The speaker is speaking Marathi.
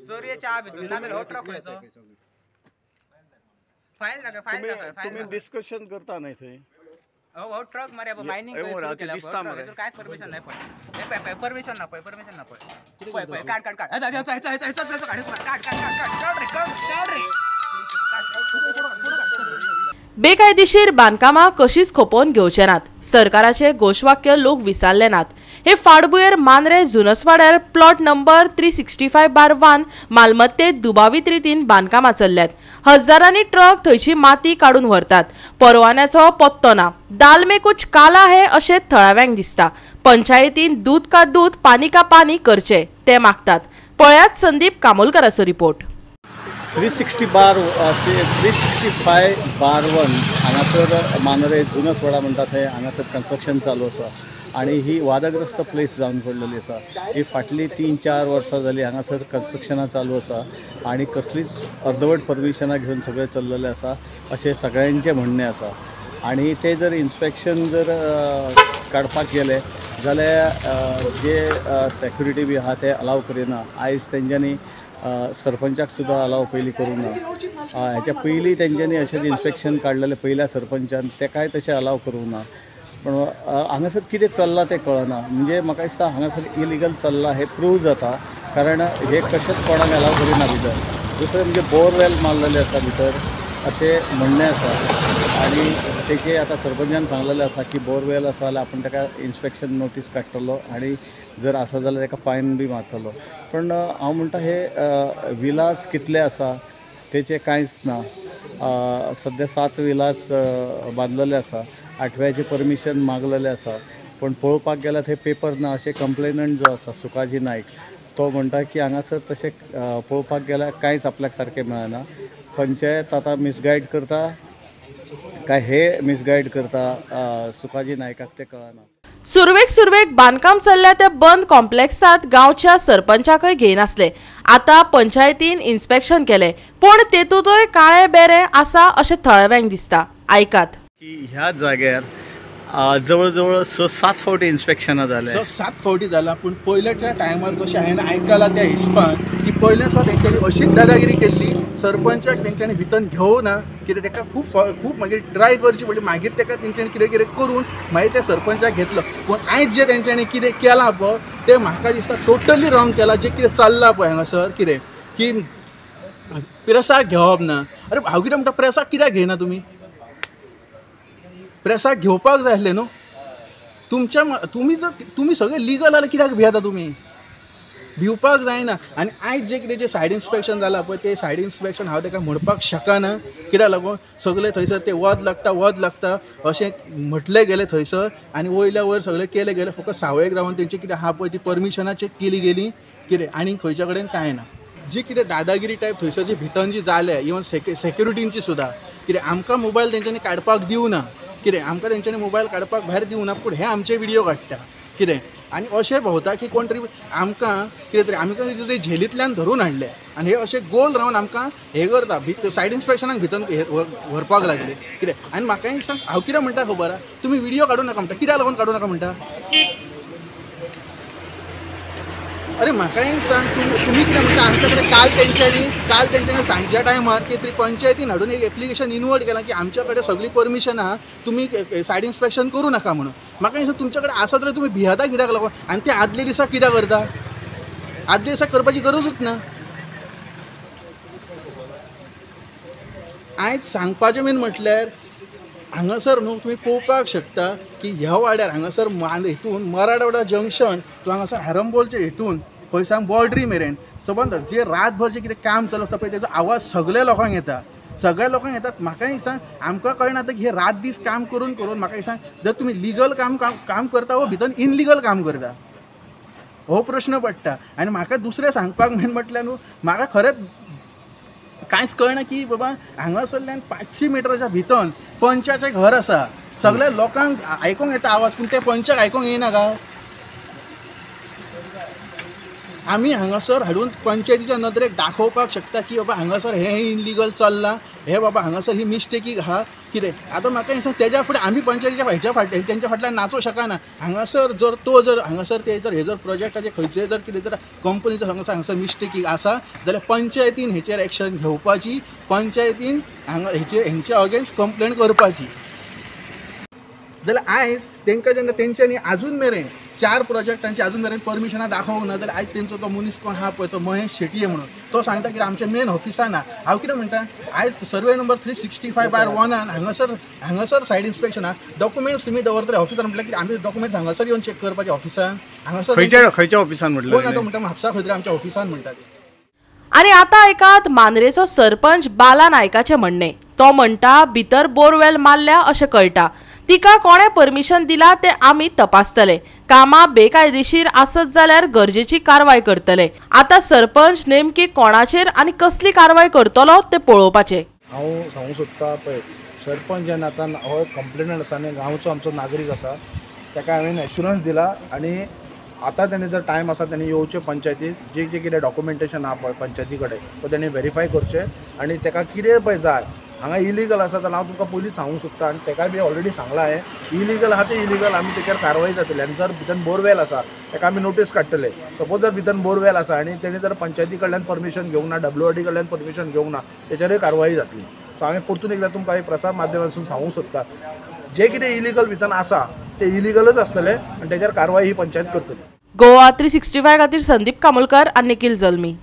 चोरये चहा भितून ना हो ट्रक खंयचो फाईल नाका तुम्ही डिस्कशन करता नाही थंय हो ट्रक मरे मायनिंग काय परमिशन नाही पण परमिशन ना परमिशन ना बेकायदेशीर बांधकामां कशीच खपोवन घेवचे नात. सरकाराचे घोशवाक्य लोक विसरले नात. हे फाटभुंयेर मांद्रे जुनसवाड्यार प्लॉट नंबर 365/1 मालमत्तेत दुबावीत रितीन बांदकामां चल्ल्यात. हजारांनी ट्रक थंयची माती काडून व्हरतात. परवान्याचो पत्तो ना. दाल में कुछ काला है अशें थळाव्यांक दिसता. पंचायतीन दूध का दूध पानी का पानी करचे ते मागतात. पळयात संदीप कामोलकराचो रिपोर्ट. 365/1 हांगासर मांद्रे जुनसवाडा म्हणटा थंय हांगासर कन्स्ट्रक्शन चालू आसा आणि ही वादग्रस्त प्लेस जावन पडलेली आसा. ही फाटली 3-4 वर्सां जाली हांगासर कन्स्ट्रक्शनां चालू आसा आणि कसलीच अर्धवट परमिशनां घेवन सगळें चल्लेलें आसा अशें सगळ्यांचें म्हणणें आसा. आणि ते जर इन्स्पेक्शन जर काडपाक गेले जाल्यार जे सेक्युरिटी बी आहा ते अलाव करिना. आयज तेंच्यांनी सरपंचाक सुद्दां अलाव पयलीं करूंक ना. हेच्या पयलीं तेंच्यांनी अशें इन्स्पेक्शन काडलेलें पयल्या सरपंचान तेकाय तशें अलाव करूंक ना. पण हांगासर कितें चल्लां तें कळना. म्हणजे म्हाका दिसता हांगासर इलिगल चल्लां हें प्रूव जाता कारण हे कशेंच कोणाक अलाव करिना भितर. दुसरें म्हणजे बोरवेल मारलेले आसा भितर अशें म्हणणें आसा आणि तेचे आतां सरपंचान सांगलेलें आसा की बोरवेल आसा जाल्यार आपूण ताका इन्स्पेक्शन नोटीस काडटलो आणि जर आसा जाल्यार ताका फायन बी मारतलो. पण हांव म्हणटा हे विलास कितले आसा तेचें कांयच ना. सध्या 7 विलास बांदलेले आसा. 8व्याचें परमिशन मागलेलें आसा. पण पळोवपाक गेल्यार थंय पेपर ना अशें कंप्लेनंट जो आसा सुकाजी नायक तो म्हणटा की हांगासर तशें पळोवपाक गेल्यार कांयच आपल्याक सारकें मेळना. पंचायत आतां मिसगायड करता काय हे मिसगायड करता सुकाजी नायकाक तें कळना. सुरवेक बांदकाम चल्ल्या त्या बंद कॉम्प्लेक्सात गांवच्या सरपंचाकय घेयनासले. आता पंचायतीन इन्स्पेक्शन केले पण तेतूंतय काळे बेरे आसा अशें थळाव्यांक दिसता. आयकात की ह्या जाग्यार जवळ जवळ 6-7 फावटी इन्स्पेक्शनां जाले. 6-7 फावटी जाला. पूण पयल्याच्या टायमार जशें हांवें आयकलां त्या हिसपान की पयल्या फावट तेंच्यांनी अशीच दादागिरी केल्ली. सरपंचाक तेंच्यांनी भितर घेवना कित्याक तेका खूब मागीर ट्राय करची पडली. मागीर तेका तेंच्यांनी कितें करून मागीर त्या सरपंचाक घेतलो. पूण आयज जे तेंच्यांनी कितें केलां पळय तें म्हाका दिसता टोटली रॉंग केलां. जें कितें चल्लां पळय हांगासर कितें की प्रेसाक घेवप ना. अरे हांव कितें म्हणटा प्रेसाक कित्याक घेयना तुमी? प्रेसाक घेवपाक जाय आसलें न्हू. तुमी सगळे लिगल जाल्यार कित्याक भियेता तुमी? भिवपाक जायना. आनी आयज जे कितें सायड इन्स्पेक्शन जालां पळय ते सायड इन्स्पेक्शन हांव ताका म्हणपाक शकना. कित्याक लागून सगळे थंयसर ते वध लागता अशें म्हटलें गेलें थंयसर आनी वयल्या वयर सगळें केलें गेलें. फकत सावळेक रावन तेंची कितें आहा पळय ती परमिशनाची केली गेली कितें आनी खंयच्या कडेन कांय ना. जी कितें दादागिरी टायप थंयसर जी भितर जी जाल्या इवन सेक्युरिटींची सुद्दां कितें आमकां मोबायल तेंच्यांनी काडपाक दिवना. कितें आमकां तेंच्यांनी मोबायल काडपाक भायर दिवना पूण हे आमचे व्हिडियो काडटा कितें आनी अशें भोंवता की कोण तरी आमकां कितें तरी आमकां कितें तरी झेलींतल्यान धरून हाडले आनी हे अशें गोल रावन आमकां हे करता सायड इन्स्पेक्शनाक भितर व्हरपाक लागले कितें. आनी म्हाका सांग हांव कितें म्हणटा खबर आहा तुमी व्हिडियो काडूं नाका म्हणटा. कित्याक लागून काडूं नाका म्हणटा? अरे म्हाका सांग तुमी कितें म्हणटा आमच्या कडेन काल तेंच्यांनी सांजच्या टायमार कितें तरी पंचायतीन हाडून एक एप्लिकेशन इनवर्ट केलां की आमच्या कडेन सगळी परमिशन आहा तुमी सायड इन्स्पेक्शन करूं नाका म्हणून. म्हाका सांग तुमच्या कडेन आसा जाल्यार तुमी भियेता कित्याक लागून आनी ते आदले दिसा कित्याक करता? आदले दिसा करपाची गरजूच ना. आयज सांगपाचें मेन म्हटल्यार हांगासर न्हू तुमी पळोवपाक शकता की ह्या वाड्यार हांगासर हितून मराठवाडा जंक्शन तो हांगासर हरमबोलचे हितून खंय सांग बॉर्डरी मेरेन समज जे रातभर जे कितें काम चालू आसता पळय तेजो आवाज सगळ्या लोकांक येतात. म्हाका सांग आमकां कळना की हे रात दीस काम करून म्हाका सांग जर तुमी लिगल काम करता वा भितर इनलिगल काम करता हो प्रश्न पडटा. आनी म्हाका दुसरें सांगपाक मेन म्हटल्यार न्हू म्हाका खरेंच कांयच कळना की बाबा हांगासरल्यान 500 मिटराच्या भितर पंचाचें घर आसा. सगळ्या लोकांक आयकूंक येता आवाज पूण ते पंचाक आयकूंक येयना काय? आमी हांगासर हाडून पंचायतीच्या नदरेक दाखोवपाक शकता की बाबा हांगासर हे इनलिगल चल्लां, हे बाबा हांगासर ही मिस्टेकीक आहा कितें. आतां म्हाका हे सांग, तेज्या फुडें आमी पंचायतीच्या तेंच्या फाटल्यान नाचूं शकना. हांगासर जर हांगासर ते जर हे जर प्रोजेक्टाचे खंयचेय जर कितें जर कंपनी जर हांगासर मिस्टेकीक आसा जाल्यार पंचायतीन हेचेर एक्शन घेवपाची, पंचायतीन हेंचे अगेन्स्ट कंप्लेन करपाची. जाल्यार आयज तांकां जेन्ना तेंच्यांनी आजून मेरेन 4 प्रोजेक्टांची आजून मेरेन परमिशनां दाखोवंक ना, जाल्यार आयज तेंचो तो मनीस कोण आहा पळय तो महेश शेटये म्हणून तो सांगता की आमच्या मेन ऑफिसान ना. हांव कितें म्हणटा, आयज सर्वे नंबर 365/1 हांगासर सायड इन्स्पेक्शना डॉक्युमेंट्स तुमी दवरतले ऑफिसान. म्हटल्यार की आमी डॉक्युमेंट्स हांगासर येवन चेक करपाचे ऑफिसान. हांगासर खंयच्या ऑफिसान म्हटलं कोण आतां म्हणटा म्हापसा खंय तरी आमच्या ऑफिसान म्हणटा ते. आणि आता ऐकात मांद्रेचो सरपंच बाला नायकाचे म्हणणे. तो म्हणटा भितर बोरवेल मारल्या अशें कळटा. तिका कोणे परमिशन दिला ते आमी तपासतले. कामां बेकायदेशीर आसत जाल्यार गरजेची कारवाय करतले. आता सरपंच नेमकी कोणाचेर आनी कसली कारवाय करतलो ते पळोवपाचे. हांव सांगूं सोदता पळय, सरपंच जेन्ना आतां हो कंप्लेनंट आसा आनी गांवचो आमचो नागरीक आसा ताका हांवें एश्युरन्स दिला आनी आतां तेणी जर टायम आसा तेणी येवचें पंचायतीत, जे कितें डॉक्युमेंटेशन आहा पळय पंचायती कडेन तो तेणी व्हेरीफाय करचें आनी ताका कितें पळय जाय हांगा इलिगल आसा जाल्यार हांव तुमकां पयलीं सांगूंक सोदता आनी ताका बी ऑलरेडी सांगलां हांवें इलिगल आहा ते इलिगल आमी तेचेर कारवाय जातली. आनी जर भितर बोरवेल आसा ताका आमी नोटीस काडटले. सपोज जर भितर बोरवेल आसा आनी तेणी जर पंचायती कडल्यान परमिशन घेवंक ना, WRD कडल्यान परमिशन घेवंक ना, तेचेरूय कारवाय जातली. सो हांवें परतून एकदां तुमकां एक प्रसार माध्यमांतसून सांगूंक सोदता, जे कितें इलिगल भितर आसा ते इलिगलच आसतले आनी तेचेर कारवाय ही पंचायत करतली. गोवा 365 खातीर संदीप कामोलकर आनी निखिल जल्मी.